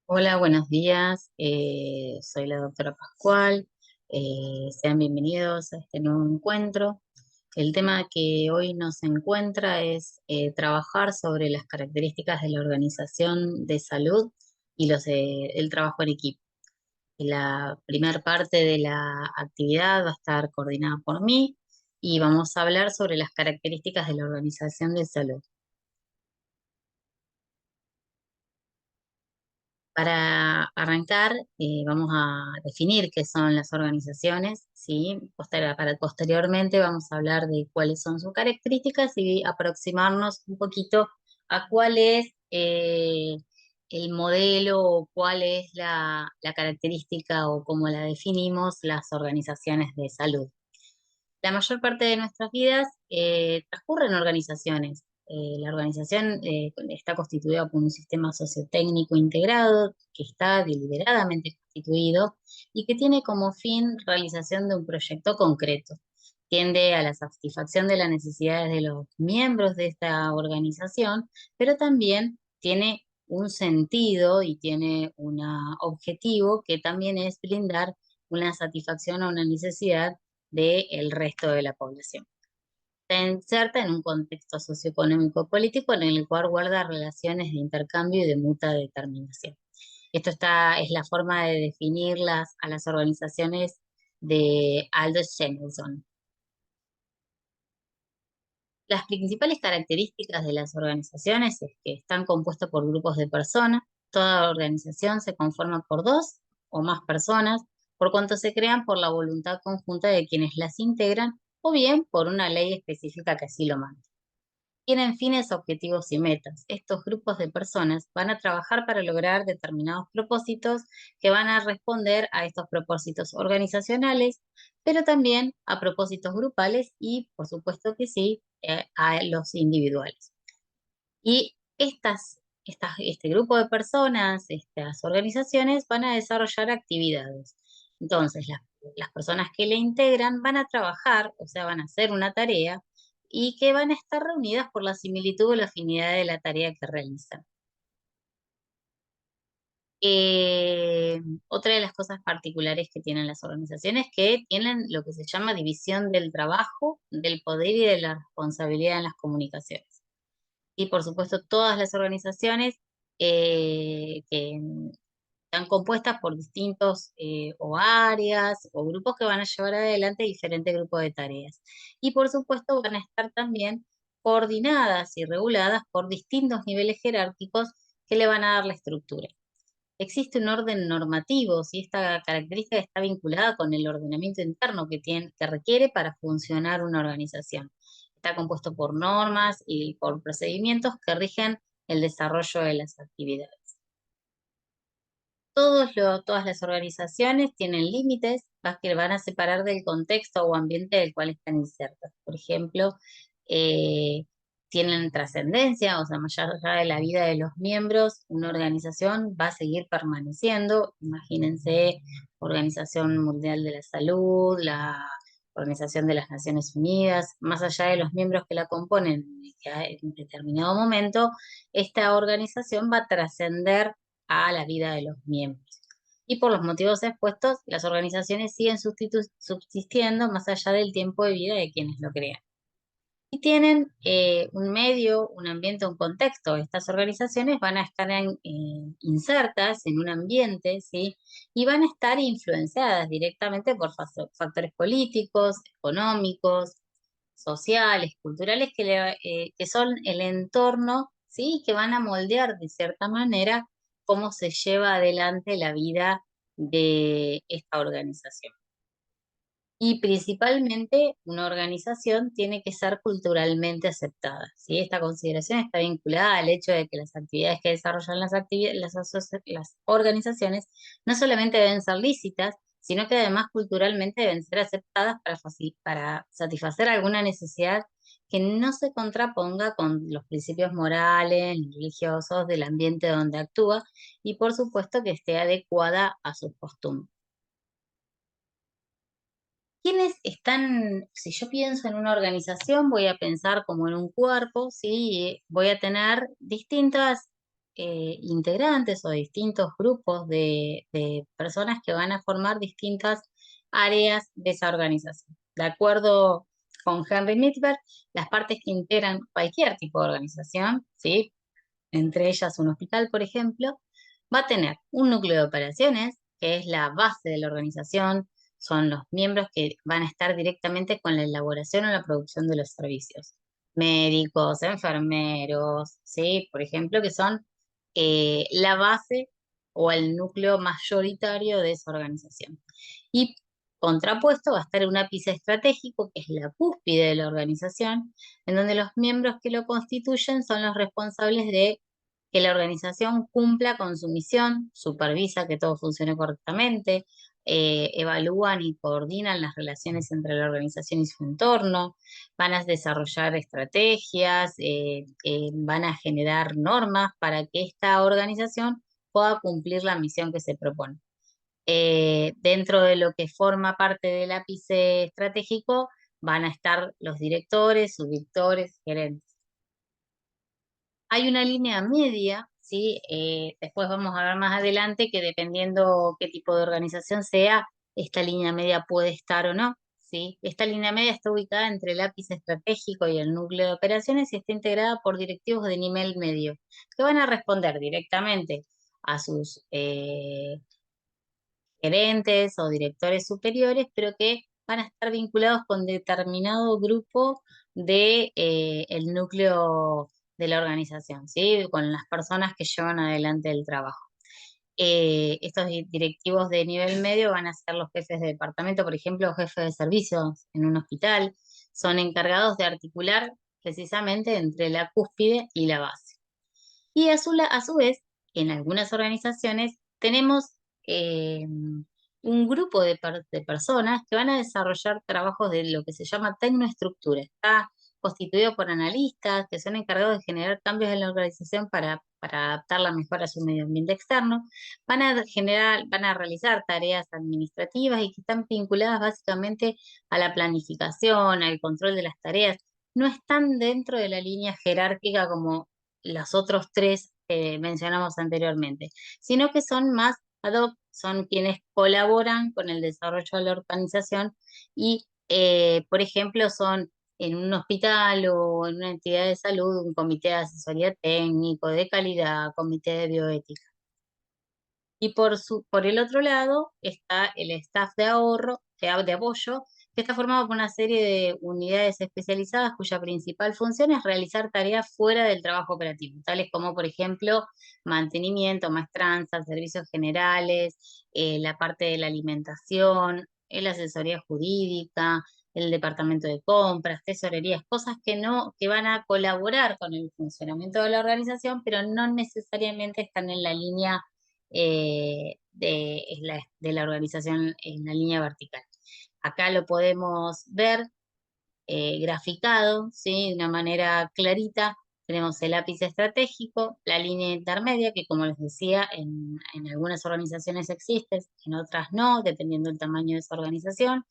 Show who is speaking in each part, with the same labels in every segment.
Speaker 1: Hola, buenos días. Soy la doctora Pascual. Sean bienvenidos a este nuevo encuentro. El tema que hoy nos encuentra es trabajar sobre las características de la organización de salud y el trabajo en equipo. La primera parte de la actividad va a estar coordinada por mí y vamos a hablar sobre las características de la organización de salud. Para arrancar, vamos a definir qué son las organizaciones, ¿sí? Posteriormente vamos a hablar de cuáles son sus características y aproximarnos un poquito a cuál es el modelo o cuál es la característica o cómo la definimos las organizaciones de salud. La mayor parte de nuestras vidas transcurre en organizaciones. La organización está constituida por un sistema sociotécnico integrado que está deliberadamente constituido y que tiene como fin realización de un proyecto concreto. Tiende a la satisfacción de las necesidades de los miembros de esta organización, pero también tiene un sentido y tiene un objetivo que también es brindar una satisfacción o una necesidad del resto de la población. Se inserta en un contexto socioeconómico político en el cual guarda relaciones de intercambio y de mutua determinación. Es la forma de definirlas a las organizaciones de Aldous Samuelson. Las principales características de las organizaciones es que están compuestas por grupos de personas. Toda organización se conforma por dos o más personas, por cuanto se crean por la voluntad conjunta de quienes las integran o bien por una ley específica que así lo manda. Tienen fines, objetivos y metas. Estos grupos de personas van a trabajar para lograr determinados propósitos que van a responder a estos propósitos organizacionales, pero también a propósitos grupales y, por supuesto que sí, a los individuales. Y este grupo de personas, estas organizaciones, van a desarrollar actividades. Entonces, las personas que le integran van a trabajar, o sea, van a hacer una tarea y que van a estar reunidas por la similitud o la afinidad de la tarea que realizan. Eh, Otra de las cosas particulares que tienen las organizaciones es que tienen lo que se llama división del trabajo, del poder y de la responsabilidad en las comunicaciones. Y por supuesto, todas las organizaciones que están compuestas por distintos o áreas o grupos que van a llevar adelante diferentes grupos de tareas. Y por supuesto van a estar también coordinadas y reguladas por distintos niveles jerárquicos que le van a dar la estructura. Existe un orden normativo, si esta característica está vinculada con el ordenamiento interno que requiere para funcionar una organización. Está compuesto por normas y por procedimientos que rigen el desarrollo de las actividades. Todas las organizaciones tienen límites que van a separar del contexto o ambiente del cual están insertas. Por ejemplo, eh, tienen trascendencia, o sea, más allá de la vida de los miembros, una organización va a seguir permaneciendo. Imagínense, Organización Mundial de la Salud, la Organización de las Naciones Unidas, más allá de los miembros que la componen, que en determinado momento, esta organización va a trascender a la vida de los miembros. Y por los motivos expuestos, las organizaciones siguen subsistiendo más allá del tiempo de vida de quienes lo crean. Y tienen un medio, un ambiente, un contexto. Estas organizaciones van a estar insertas en un ambiente, ¿sí? Y van a estar influenciadas directamente por factores políticos, económicos, sociales, culturales, que son el entorno, ¿sí? Que van a moldear de cierta manera cómo se lleva adelante la vida de esta organización. Y principalmente una organización tiene que ser culturalmente aceptada, ¿sí? Esta consideración está vinculada al hecho de que las actividades que desarrollan las organizaciones no solamente deben ser lícitas, sino que además culturalmente deben ser aceptadas para satisfacer alguna necesidad que no se contraponga con los principios morales, religiosos del ambiente donde actúa y por supuesto que esté adecuada a sus costumbres. ¿Quiénes están? Si yo pienso en una organización, voy a pensar como en un cuerpo, ¿sí? Voy a tener distintas integrantes o distintos grupos de personas que van a formar distintas áreas de esa organización. De acuerdo con Henry Mitberg, las partes que integran cualquier tipo de organización, ¿sí? Entre ellas un hospital, por ejemplo, va a tener un núcleo de operaciones, que es la base de la organización, son los miembros que van a estar directamente con la elaboración o la producción de los servicios. Médicos, enfermeros, ¿sí? Por ejemplo, que son la base o el núcleo mayoritario de esa organización. Y contrapuesto va a estar un ápice estratégico, que es la cúspide de la organización, en donde los miembros que lo constituyen son los responsables de que la organización cumpla con su misión, supervisa que todo funcione correctamente, evalúan y coordinan las relaciones entre la organización y su entorno, van a desarrollar estrategias, van a generar normas para que esta organización pueda cumplir la misión que se propone. Dentro de lo que forma parte del ápice estratégico van a estar los directores, subdirectores, gerentes. Hay una línea media, ¿sí? Después vamos a ver más adelante que dependiendo qué tipo de organización sea, esta línea media puede estar o no, ¿sí? Esta línea media está ubicada entre el ápice estratégico y el núcleo de operaciones y está integrada por directivos de nivel medio, que van a responder directamente a sus gerentes o directores superiores, pero que van a estar vinculados con determinado grupo de el núcleo de la organización, ¿sí? Con las personas que llevan adelante el trabajo. Estos directivos de nivel medio van a ser los jefes de departamento, por ejemplo, jefes de servicios en un hospital, son encargados de articular precisamente entre la cúspide y la base. Y a su vez, en algunas organizaciones tenemos eh, un grupo de personas que van a desarrollar trabajos de lo que se llama tecnoestructura. Está constituido por analistas que son encargados de generar cambios en la organización para adaptarla mejor a su medio ambiente externo. Van a realizar tareas administrativas y que están vinculadas básicamente a la planificación, al control de las tareas. No están dentro de la línea jerárquica como los otros tres que mencionamos anteriormente, sino que son más ad hoc, son quienes colaboran con el desarrollo de la organización y, por ejemplo, son en un hospital o en una entidad de salud, un comité de asesoría técnico, de calidad, comité de bioética. Y por el otro lado está el staff de ahorro, de apoyo, que está formado por una serie de unidades especializadas cuya principal función es realizar tareas fuera del trabajo operativo, tales como, por ejemplo, mantenimiento, maestranza, servicios generales, la parte de la alimentación, la asesoría jurídica, el departamento de compras, tesorerías, cosas que no, que van a colaborar con el funcionamiento de la organización, pero no necesariamente están en la línea de la organización en la línea vertical. Acá lo podemos ver graficado, ¿sí? De una manera clarita. Tenemos el ápice estratégico, la línea intermedia, que como les decía, en algunas organizaciones existe, en otras no, dependiendo del tamaño de esa organización.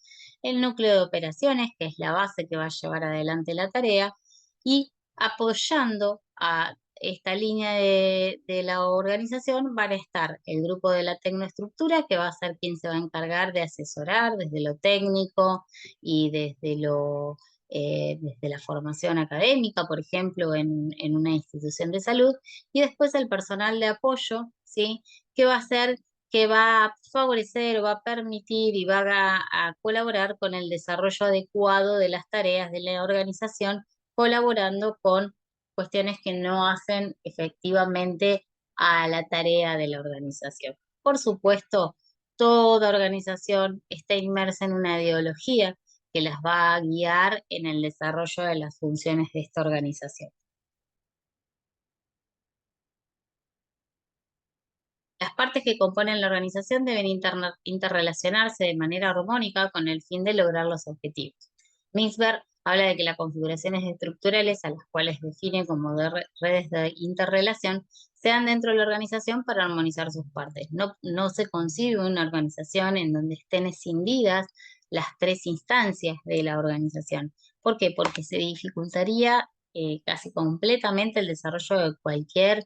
Speaker 1: El núcleo de operaciones, que es la base que va a llevar adelante la tarea, y apoyando a esta línea de la organización van a estar el grupo de la tecnoestructura, que va a ser quien se va a encargar de asesorar desde lo técnico y desde la formación académica, por ejemplo, en una institución de salud, y después el personal de apoyo, ¿sí? Que va a ser, que va a favorecer o va a permitir y va a colaborar con el desarrollo adecuado de las tareas de la organización, colaborando con cuestiones que no hacen efectivamente a la tarea de la organización. Por supuesto, toda organización está inmersa en una ideología que las va a guiar en el desarrollo de las funciones de esta organización. Las partes que componen la organización deben interrelacionarse de manera armónica con el fin de lograr los objetivos. Minsberg habla de que las configuraciones estructurales, a las cuales define como redes de interrelación, sean dentro de la organización para armonizar sus partes. No se concibe una organización en donde estén escindidas las tres instancias de la organización. ¿Por qué? Porque se dificultaría casi completamente el desarrollo de cualquier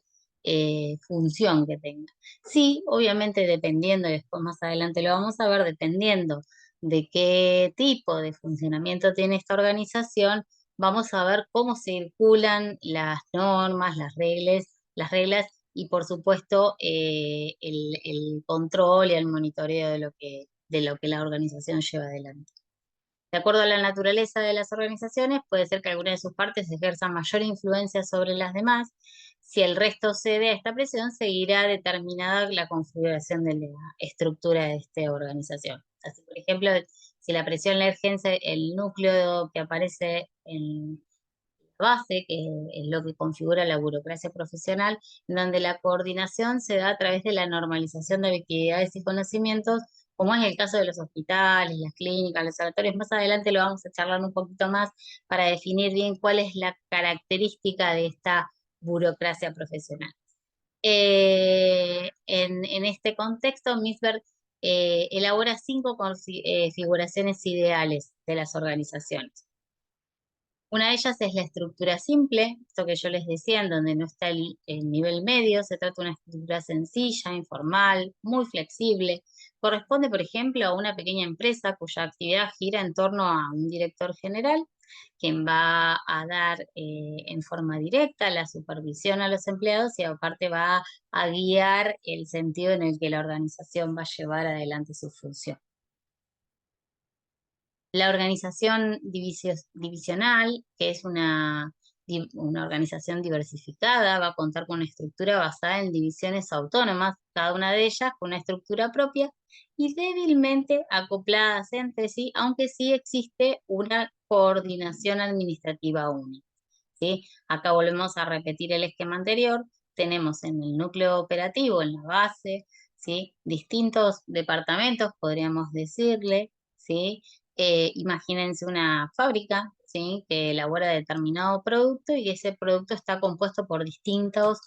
Speaker 1: función que tenga. Sí, obviamente dependiendo, y después más adelante lo vamos a ver, dependiendo de qué tipo de funcionamiento tiene esta organización, vamos a ver cómo circulan las normas, las reglas y por supuesto el control y el monitoreo de lo que la organización lleva adelante. De acuerdo a la naturaleza de las organizaciones, puede ser que alguna de sus partes ejerza mayor influencia sobre las demás. Si el resto cede a esta presión, seguirá determinada la configuración de la estructura de esta organización. Así, por ejemplo, si la presión la ejerce el núcleo que aparece en la base, que es lo que configura la burocracia profesional, en donde la coordinación se da a través de la normalización de actividades y conocimientos, como es el caso de los hospitales, las clínicas, los sanatorios. Más adelante lo vamos a charlar un poquito más para definir bien cuál es la característica de esta burocracia profesional. En este contexto, Misberg elabora 5 configuraciones ideales de las organizaciones. Una de ellas es la estructura simple, esto que yo les decía, en donde no está el nivel medio, se trata de una estructura sencilla, informal, muy flexible. Corresponde, por ejemplo, a una pequeña empresa cuya actividad gira en torno a un director general, quien va a dar en forma directa la supervisión a los empleados y aparte va a guiar el sentido en el que la organización va a llevar adelante su función. La organización divisional, que es una organización diversificada, va a contar con una estructura basada en divisiones autónomas, cada una de ellas con una estructura propia y débilmente acopladas entre sí, aunque sí existe una coordinación administrativa única. ¿Sí? Acá volvemos a repetir el esquema anterior. Tenemos en el núcleo operativo, en la base, ¿sí? Distintos departamentos, podríamos decirle, ¿sí? Imagínense una fábrica, ¿sí? Que elabora determinado producto y ese producto está compuesto por distintas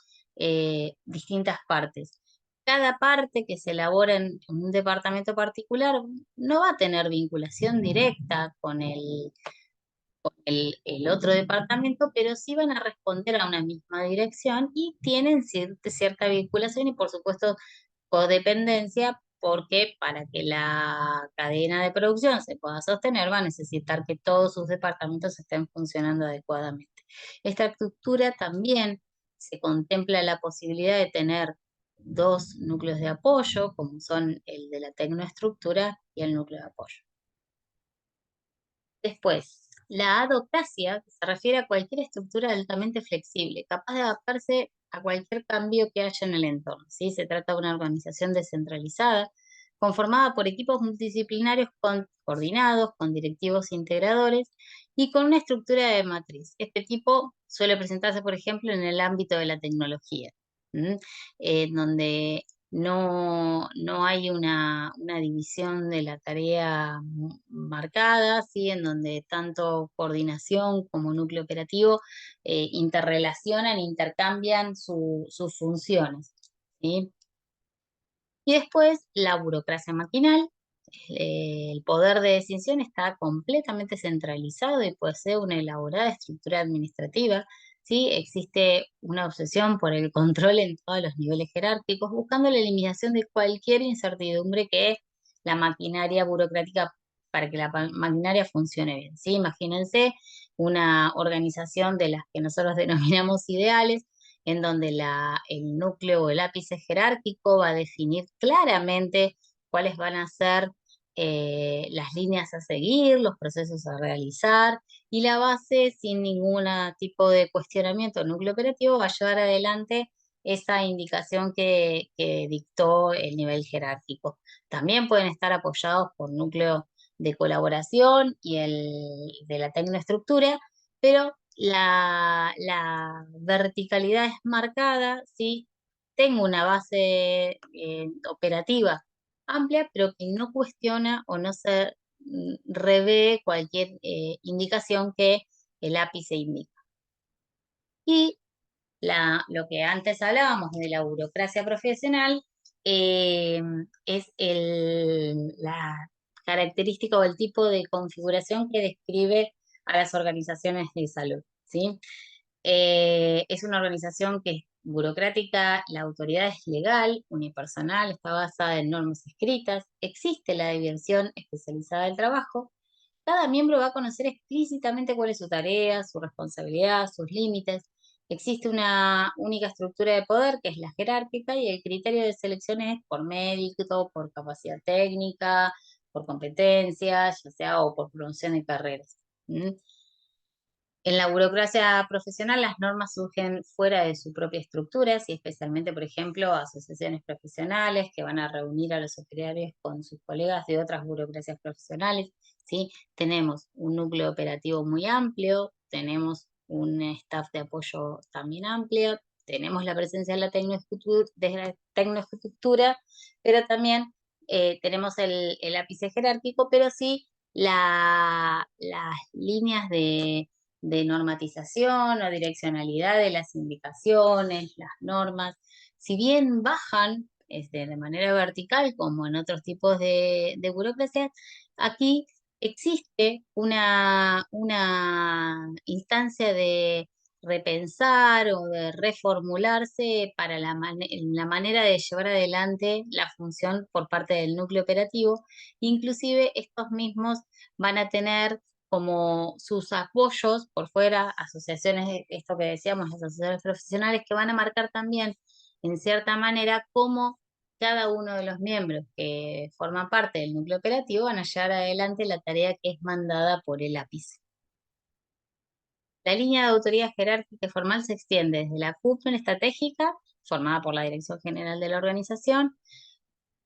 Speaker 1: partes. Cada parte que se elabora en un departamento particular no va a tener vinculación directa con el otro departamento, pero sí van a responder a una misma dirección y tienen cierta vinculación y por supuesto codependencia, porque para que la cadena de producción se pueda sostener va a necesitar que todos sus departamentos estén funcionando adecuadamente. Esta estructura también se contempla la posibilidad de tener dos núcleos de apoyo, como son el de la tecnoestructura y el núcleo de apoyo. Después, la adocracia se refiere a cualquier estructura altamente flexible, capaz de adaptarse a cualquier cambio que haya en el entorno, ¿sí? Se trata de una organización descentralizada, conformada por equipos multidisciplinarios coordinados, con directivos integradores y con una estructura de matriz. Este tipo suele presentarse, por ejemplo, en el ámbito de la tecnología, donde no hay una división de la tarea marcada, ¿sí? En donde tanto coordinación como núcleo operativo interrelacionan, intercambian sus funciones, ¿sí? Y después la burocracia maquinal. El poder de decisión está completamente centralizado y posee una elaborada estructura administrativa. ¿Sí? Existe una obsesión por el control en todos los niveles jerárquicos, buscando la eliminación de cualquier incertidumbre que la maquinaria burocrática, para que la maquinaria funcione bien. ¿Sí? Imagínense una organización de las que nosotros denominamos ideales, en donde el núcleo o el ápice jerárquico va a definir claramente cuáles van a ser las líneas a seguir, los procesos a realizar, y la base, sin ningún tipo de cuestionamiento, el núcleo operativo va a llevar adelante esa indicación que dictó el nivel jerárquico. También pueden estar apoyados por núcleo de colaboración y el de la tecnoestructura, pero la verticalidad es marcada, ¿sí? Tengo una base operativa amplia, pero que no cuestiona o no se revé cualquier indicación que el ápice indica. Y lo que antes hablábamos de la burocracia profesional eh, es la característica o el tipo de configuración que describe a las organizaciones de salud, ¿sí? Es una organización que burocrática, la autoridad es legal, unipersonal, está basada en normas escritas, existe la división especializada del trabajo. Cada miembro va a conocer explícitamente cuál es su tarea, su responsabilidad, sus límites. Existe una única estructura de poder, que es la jerárquica, y el criterio de selección es por mérito, por capacidad técnica, por competencias, ya sea o por promoción de carreras. ¿Mm? En la burocracia profesional, las normas surgen fuera de su propia estructura, y especialmente, por ejemplo, asociaciones profesionales que van a reunir a los operarios con sus colegas de otras burocracias profesionales, ¿sí? Tenemos un núcleo operativo muy amplio, tenemos un staff de apoyo también amplio, tenemos la presencia de la tecnoestructura, pero también tenemos el ápice jerárquico, pero sí las líneas de normatización o direccionalidad de las indicaciones, las normas, si bien bajan de manera vertical, como en otros tipos de burocracia, aquí existe una instancia de repensar o de reformularse para la manera de llevar adelante la función por parte del núcleo operativo. Inclusive estos mismos van a tener como sus apoyos por fuera, asociaciones, esto que decíamos, asociaciones profesionales, que van a marcar también, en cierta manera, cómo cada uno de los miembros que forman parte del núcleo operativo van a llevar adelante la tarea que es mandada por el ápice. La línea de autoridad jerárquica y formal se extiende desde la cúpula estratégica, formada por la Dirección General de la organización,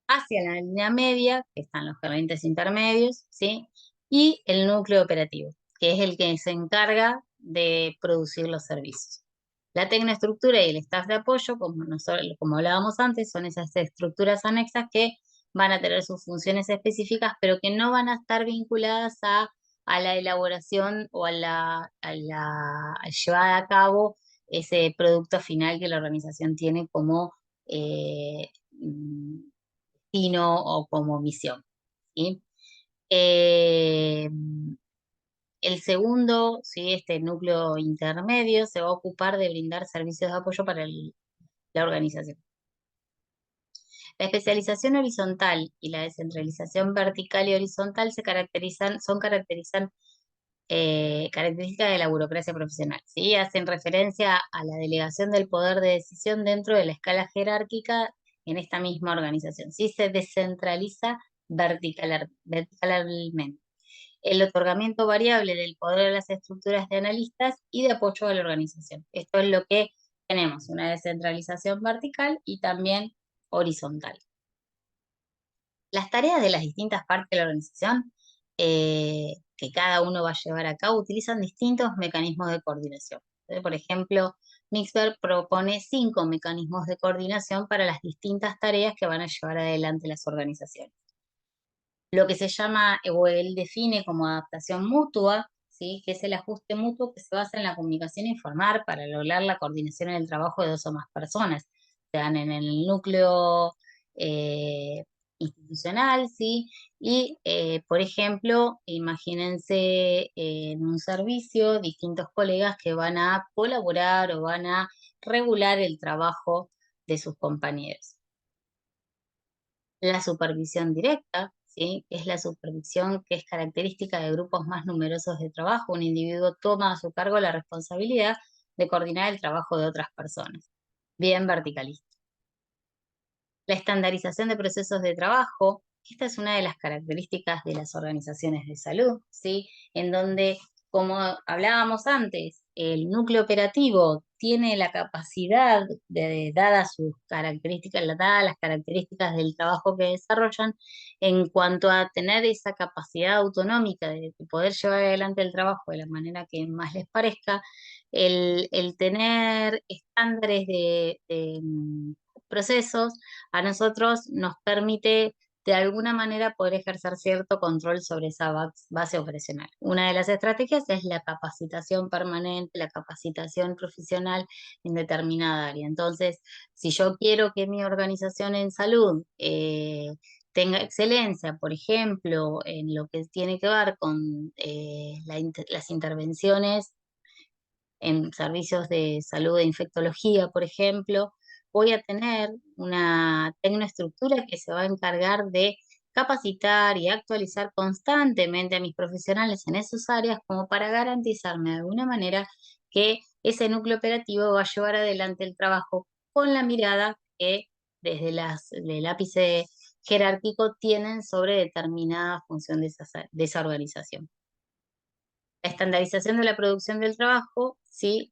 Speaker 1: hacia la línea media, que están los gerentes intermedios, ¿sí? Y el núcleo operativo, que es el que se encarga de producir los servicios. La tecnoestructura y el staff de apoyo, como hablábamos antes, son esas estructuras anexas que van a tener sus funciones específicas, pero que no van a estar vinculadas a la elaboración o a llevar a cabo ese producto final que la organización tiene como destino o como misión, ¿sí? Eh, el segundo, ¿sí? Este núcleo intermedio se va a ocupar de brindar servicios de apoyo para la organización. La especialización horizontal y la descentralización vertical y horizontal características de la burocracia profesional, ¿sí? Hacen referencia a la delegación del poder de decisión dentro de la escala jerárquica en esta misma organización, ¿sí? Se descentraliza verticalmente. El otorgamiento variable del poder a las estructuras de analistas y de apoyo a la organización. Esto es lo que tenemos, una descentralización vertical y también horizontal. Las tareas de las distintas partes de la organización que cada uno va a llevar a cabo utilizan distintos mecanismos de coordinación. Por ejemplo, Mixberg propone 5 mecanismos de coordinación para las distintas tareas que van a llevar adelante las organizaciones. Lo que se llama, o él define como adaptación mutua, ¿sí? Que es el ajuste mutuo que se basa en la comunicación informal para lograr la coordinación en el trabajo de 2 o más personas, sean en el núcleo eh, institucional, ¿sí? Y, por ejemplo, imagínense en un servicio distintos colegas que van a colaborar o van a regular el trabajo de sus compañeros. La supervisión directa, ¿sí? Es la supervisión que es característica de grupos más numerosos de trabajo. Un individuo toma a su cargo la responsabilidad de coordinar el trabajo de otras personas. Bien verticalista. La estandarización de procesos de trabajo. Esta es una de las características de las organizaciones de salud, ¿sí? En donde, como hablábamos antes, el núcleo operativo tiene la capacidad, dadas sus características, dadas las características del trabajo que desarrollan, en cuanto a tener esa capacidad autonómica de poder llevar adelante el trabajo de la manera que más les parezca, el tener estándares de procesos a nosotros nos permite de alguna manera poder ejercer cierto control sobre esa base operacional. Una de las estrategias es la capacitación permanente, la capacitación profesional en determinada área. Entonces, si yo quiero que mi organización en salud tenga excelencia, por ejemplo, en lo que tiene que ver con las intervenciones en servicios de salud de infectología, por ejemplo, voy a tener una tecnoestructura que se va a encargar de capacitar y actualizar constantemente a mis profesionales en esas áreas como para garantizarme de alguna manera que ese núcleo operativo va a llevar adelante el trabajo con la mirada que desde el ápice jerárquico tienen sobre determinada función de esa organización. La estandarización de la producción del trabajo, ¿sí?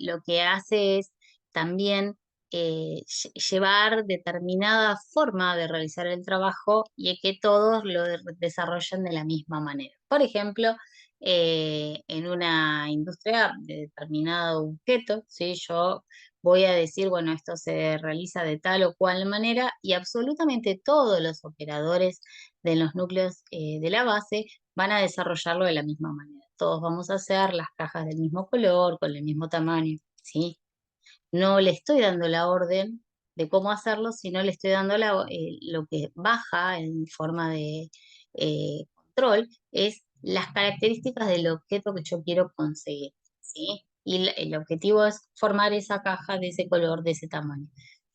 Speaker 1: Lo que hace es también llevar determinada forma de realizar el trabajo y que todos lo desarrollen de la misma manera. Por ejemplo, en una industria de determinado objeto, ¿sí? Yo voy a decir, bueno, esto se realiza de tal o cual manera y absolutamente todos los operadores de los núcleos de la base van a desarrollarlo de la misma manera. Todos vamos a hacer las cajas del mismo color, con el mismo tamaño, ¿sí? No le estoy dando la orden de cómo hacerlo, sino le estoy dando lo que baja en forma de control, es las características del objeto que yo quiero conseguir, ¿sí? Y el objetivo es formar esa caja de ese color, de ese tamaño.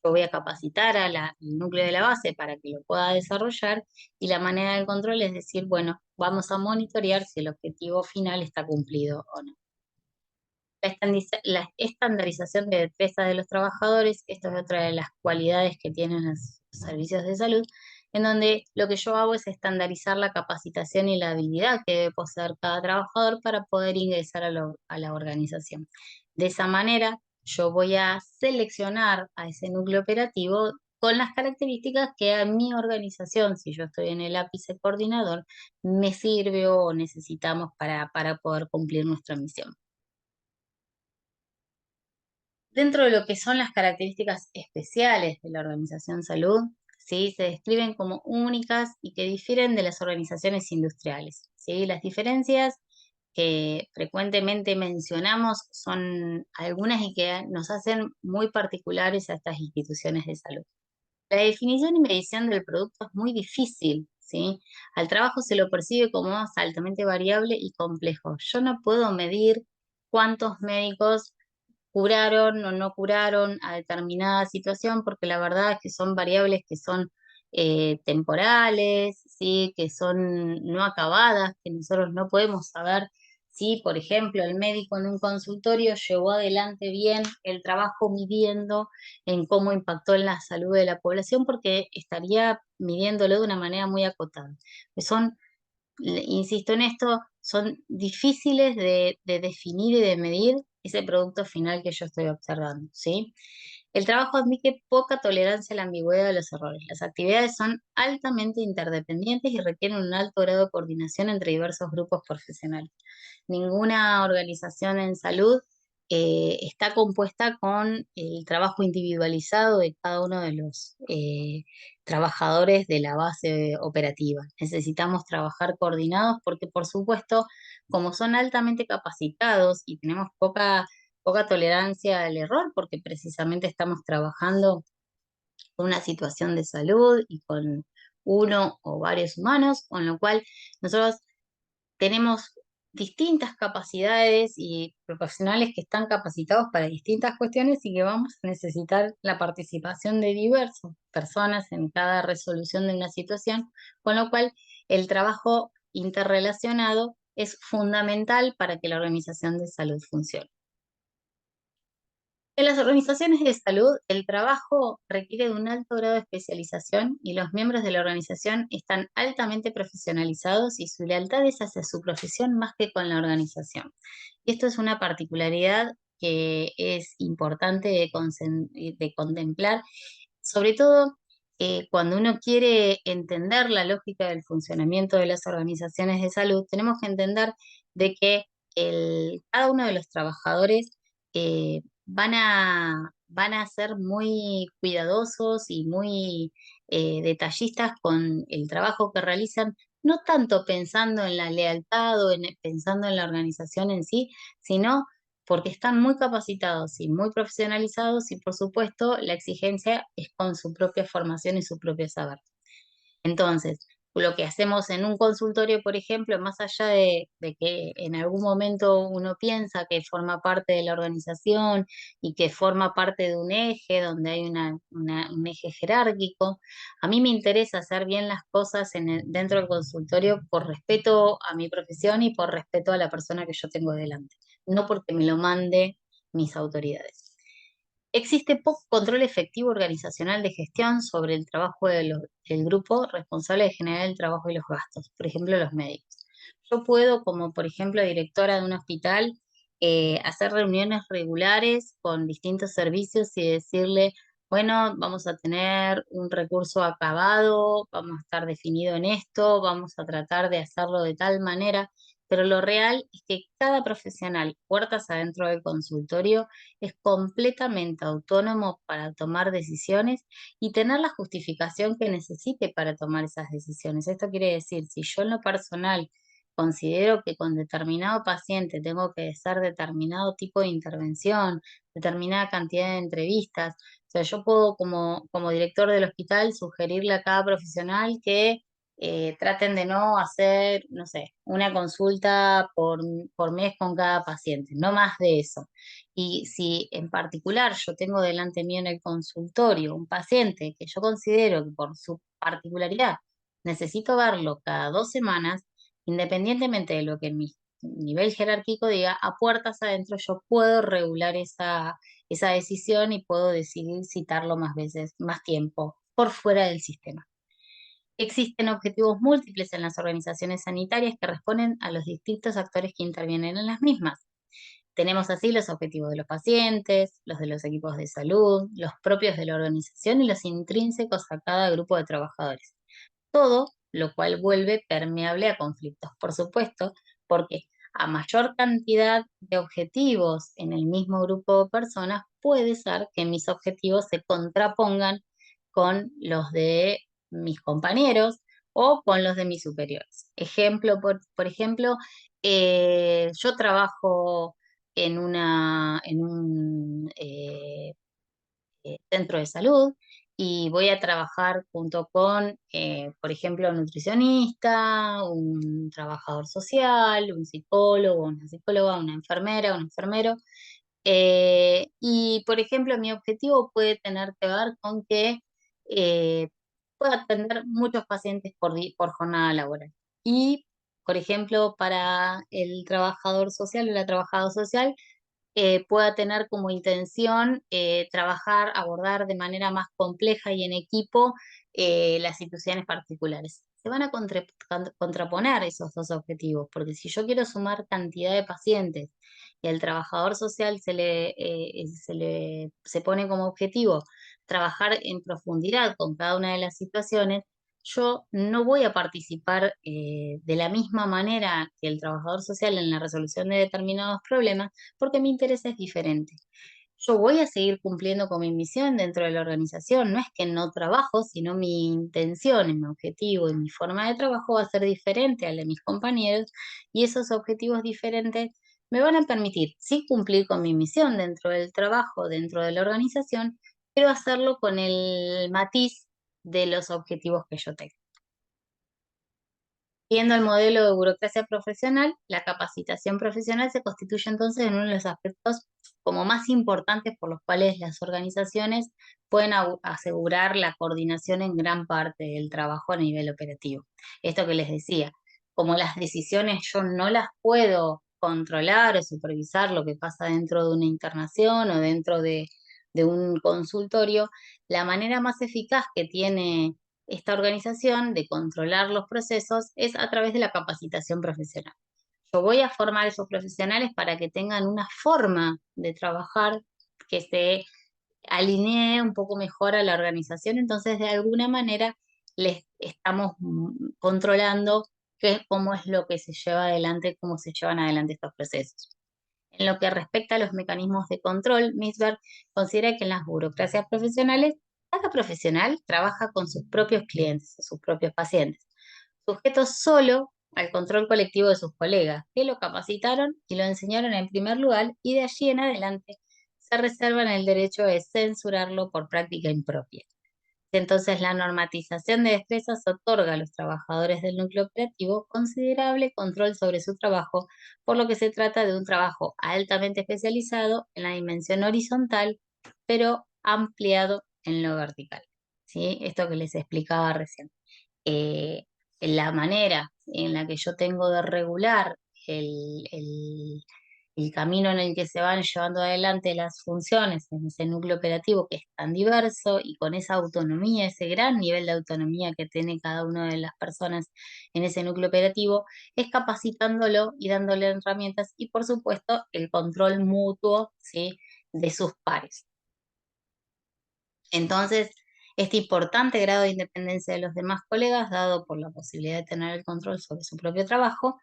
Speaker 1: Yo voy a capacitar al núcleo de la base para que lo pueda desarrollar y la manera del control es decir, bueno, vamos a monitorear si el objetivo final está cumplido o no. La estandarización de destreza de los trabajadores, esto es otra de las cualidades que tienen los servicios de salud, en donde lo que yo hago es estandarizar la capacitación y la habilidad que debe poseer cada trabajador para poder ingresar a la organización. De esa manera, yo voy a seleccionar a ese núcleo operativo con las características que a mi organización, si yo estoy en el ápice coordinador, me sirve o necesitamos para poder cumplir nuestra misión. Dentro de lo que son las características especiales de la organización salud, ¿sí? Se describen como únicas y que difieren de las organizaciones industriales, ¿sí? Las diferencias que frecuentemente mencionamos son algunas y que nos hacen muy particulares a estas instituciones de salud. La definición y medición del producto es muy difícil, ¿sí? Al trabajo se lo percibe como altamente variable y complejo. Yo no puedo medir cuántos médicos curaron o no curaron a determinada situación, porque la verdad es que son variables que son temporales, ¿sí? Que son no acabadas, que nosotros no podemos saber si, por ejemplo, el médico en un consultorio llevó adelante bien el trabajo midiendo en cómo impactó en la salud de la población, porque estaría midiéndolo de una manera muy acotada. Son insisto en esto, son difíciles de definir y de medir ese producto final que yo estoy observando, ¿sí? El trabajo admite poca tolerancia a la ambigüedad de los errores. Las actividades son altamente interdependientes y requieren un alto grado de coordinación entre diversos grupos profesionales. Ninguna organización en salud está compuesta con el trabajo individualizado de cada uno de los trabajadores de la base operativa. Necesitamos trabajar coordinados porque, por supuesto, como son altamente capacitados y tenemos poca tolerancia al error, porque precisamente estamos trabajando con una situación de salud y con uno o varios humanos, con lo cual nosotros tenemos distintas capacidades y profesionales que están capacitados para distintas cuestiones y que vamos a necesitar la participación de diversas personas en cada resolución de una situación, con lo cual el trabajo interrelacionado es fundamental para que la organización de salud funcione. En las organizaciones de salud, el trabajo requiere de un alto grado de especialización y los miembros de la organización están altamente profesionalizados y su lealtad es hacia su profesión más que con la organización. Y esto es una particularidad que es importante de contemplar, sobre todo cuando uno quiere entender la lógica del funcionamiento de las organizaciones de salud, tenemos que entender de que cada uno de los trabajadores van a ser muy cuidadosos y muy detallistas con el trabajo que realizan, no tanto pensando en la lealtad o pensando en la organización en sí, sino porque están muy capacitados y muy profesionalizados y por supuesto la exigencia es con su propia formación y su propio saber. Entonces, lo que hacemos en un consultorio, por ejemplo, más allá de que en algún momento uno piensa que forma parte de la organización y que forma parte de un eje donde hay un eje jerárquico, a mí me interesa hacer bien las cosas dentro del consultorio por respeto a mi profesión y por respeto a la persona que yo tengo delante, no porque me lo mande mis autoridades. Existe poco control efectivo organizacional de gestión sobre el trabajo del grupo responsable de generar el trabajo y los gastos, por ejemplo, los médicos. Yo puedo, como por ejemplo directora de un hospital, hacer reuniones regulares con distintos servicios y decirle, bueno, vamos a tener un recurso acabado, vamos a estar definido en esto, vamos a tratar de hacerlo de tal manera, pero lo real es que cada profesional, puertas adentro del consultorio, es completamente autónomo para tomar decisiones y tener la justificación que necesite para tomar esas decisiones. Esto quiere decir, si yo en lo personal considero que con determinado paciente tengo que hacer determinado tipo de intervención, determinada cantidad de entrevistas, o sea, yo puedo como director del hospital sugerirle a cada profesional que traten de no hacer, no sé, una consulta por mes con cada paciente, no más de eso. Y si en particular yo tengo delante mío en el consultorio un paciente que yo considero que por su particularidad necesito verlo cada 2 semanas, independientemente de lo que mi nivel jerárquico diga, a puertas adentro yo puedo regular esa decisión y puedo decidir citarlo más veces, más tiempo, por fuera del sistema. Existen objetivos múltiples en las organizaciones sanitarias que responden a los distintos actores que intervienen en las mismas. Tenemos así los objetivos de los pacientes, los de los equipos de salud, los propios de la organización y los intrínsecos a cada grupo de trabajadores. Todo lo cual vuelve permeable a conflictos, por supuesto, porque a mayor cantidad de objetivos en el mismo grupo de personas, puede ser que mis objetivos se contrapongan con los de mis compañeros o con los de mis superiores. Ejemplo, por ejemplo, yo trabajo en un centro de salud y voy a trabajar junto con, por ejemplo, un nutricionista, un trabajador social, un psicólogo, una psicóloga, una enfermera, un enfermero. Y, por ejemplo, mi objetivo puede tener que ver con que eh, pueda atender muchos pacientes por jornada laboral. Y, por ejemplo, para el trabajador social o la trabajadora social, pueda tener como intención trabajar, abordar de manera más compleja y en equipo las situaciones particulares. Se van a contraponer esos dos objetivos, porque si yo quiero sumar cantidad de pacientes y al trabajador social se pone como objetivo trabajar en profundidad con cada una de las situaciones, yo no voy a participar de la misma manera que el trabajador social en la resolución de determinados problemas, porque mi interés es diferente. Yo voy a seguir cumpliendo con mi misión dentro de la organización. No es que no trabajo, sino mi intención, mi objetivo y mi forma de trabajo va a ser diferente a la de mis compañeros, y esos objetivos diferentes me van a permitir sí cumplir con mi misión dentro del trabajo, dentro de la organización, pero hacerlo con el matiz de los objetivos que yo tengo. Viendo el modelo de burocracia profesional, la capacitación profesional se constituye entonces en uno de los aspectos como más importantes por los cuales las organizaciones pueden asegurar la coordinación en gran parte del trabajo a nivel operativo. Esto que les decía, como las decisiones yo no las puedo controlar o supervisar lo que pasa dentro de una internación o dentro de un consultorio, la manera más eficaz que tiene esta organización de controlar los procesos es a través de la capacitación profesional. Yo voy a formar a esos profesionales para que tengan una forma de trabajar que se alinee un poco mejor a la organización, entonces de alguna manera les estamos controlando cómo es lo que se lleva adelante, cómo se llevan adelante estos procesos. En lo que respecta a los mecanismos de control, Misberg considera que en las burocracias profesionales, cada profesional trabaja con sus propios clientes o sus propios pacientes, sujetos solo al control colectivo de sus colegas, que lo capacitaron y lo enseñaron en primer lugar, y de allí en adelante se reservan el derecho de censurarlo por práctica impropia. Entonces, la normatización de destrezas otorga a los trabajadores del núcleo operativo considerable control sobre su trabajo, por lo que se trata de un trabajo altamente especializado en la dimensión horizontal, pero ampliado en lo vertical. ¿Sí? Esto que les explicaba recién. Eh, la manera en la que yo tengo de regular el, el- el camino en el que se van llevando adelante las funciones en ese núcleo operativo que es tan diverso y con esa autonomía, ese gran nivel de autonomía que tiene cada una de las personas en ese núcleo operativo, es capacitándolo y dándole herramientas y por supuesto el control mutuo, ¿sí?, de sus pares. Entonces, este importante grado de independencia de los demás colegas, dado por la posibilidad de tener el control sobre su propio trabajo,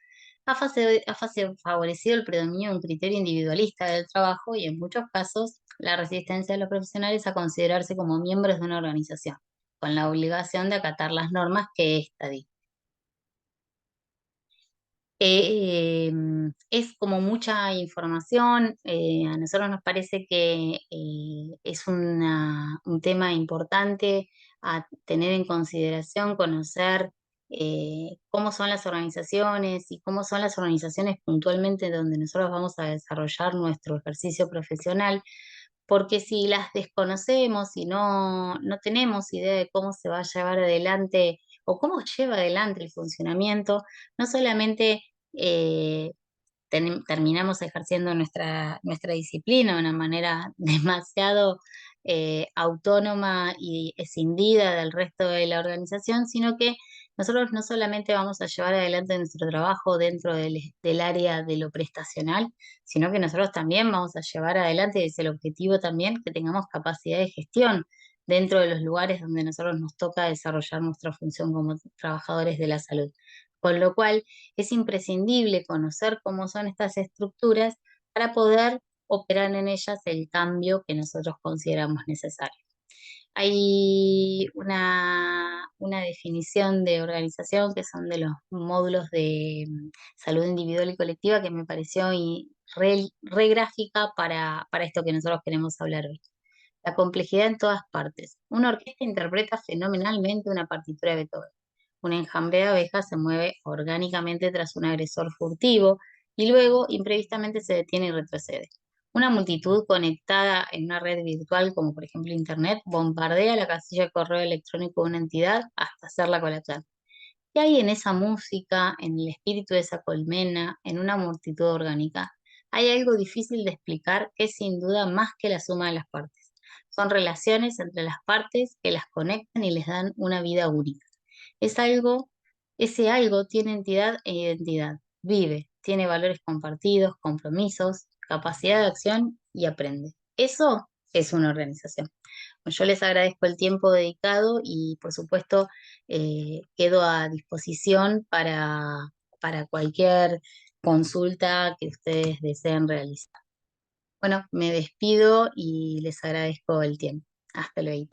Speaker 1: ha favorecido el predominio de un criterio individualista del trabajo y en muchos casos la resistencia de los profesionales a considerarse como miembros de una organización, con la obligación de acatar las normas que ésta dicta. Es como mucha información, a nosotros nos parece que es un tema importante a tener en consideración, conocer cómo son las organizaciones y cómo son las organizaciones puntualmente donde nosotros vamos a desarrollar nuestro ejercicio profesional, porque si las desconocemos y no tenemos idea de cómo se va a llevar adelante o cómo lleva adelante el funcionamiento, no solamente eh, terminamos ejerciendo nuestra disciplina de una manera demasiado autónoma y escindida del resto de la organización, sino que nosotros no solamente vamos a llevar adelante nuestro trabajo dentro del área de lo prestacional, sino que nosotros también vamos a llevar adelante, y es el objetivo también, que tengamos capacidad de gestión dentro de los lugares donde nosotros nos toca desarrollar nuestra función como trabajadores de la salud. Con lo cual, es imprescindible conocer cómo son estas estructuras para poder operar en ellas el cambio que nosotros consideramos necesario. Hay una definición de organización que son de los módulos de salud individual y colectiva que me pareció re gráfica para esto que nosotros queremos hablar hoy. La complejidad en todas partes. Una orquesta interpreta fenomenalmente una partitura de Beethoven. Un enjambre de abejas se mueve orgánicamente tras un agresor furtivo y luego imprevistamente se detiene y retrocede. Una multitud conectada en una red virtual, como por ejemplo Internet, bombardea la casilla de correo electrónico de una entidad hasta hacerla colapsar. ¿Qué hay en esa música, en el espíritu de esa colmena, en una multitud orgánica? Hay algo difícil de explicar que es sin duda más que la suma de las partes. Son relaciones entre las partes que las conectan y les dan una vida única. Es algo, ese algo tiene entidad e identidad, vive, tiene valores compartidos, compromisos, capacidad de acción y aprende. Eso es una organización. Yo les agradezco el tiempo dedicado y, por supuesto, quedo a disposición para cualquier consulta que ustedes deseen realizar. Bueno, me despido y les agradezco el tiempo. Hasta luego.